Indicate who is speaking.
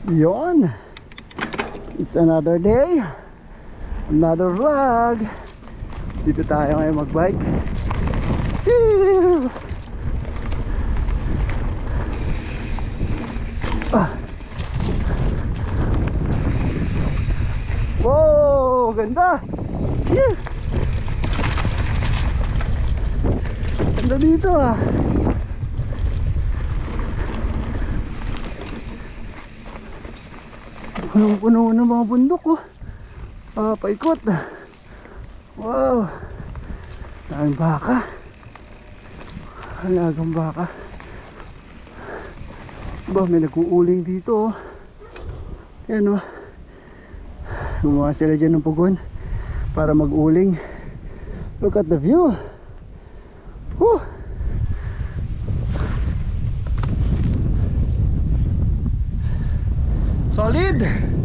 Speaker 1: Yon. It's another day, another vlog. Dito tayo ngayon magbike. Wow, ganda. Ganda dito ah. Punong-puno ng mga bundok oh. Paikot. Wow. Daming baka. Alagang baka. Ba, may nag-uuling dito oh. Yan oh. Gumawa sila dyan ng pugon para mag-uling. Look at the view. Whew. Solid.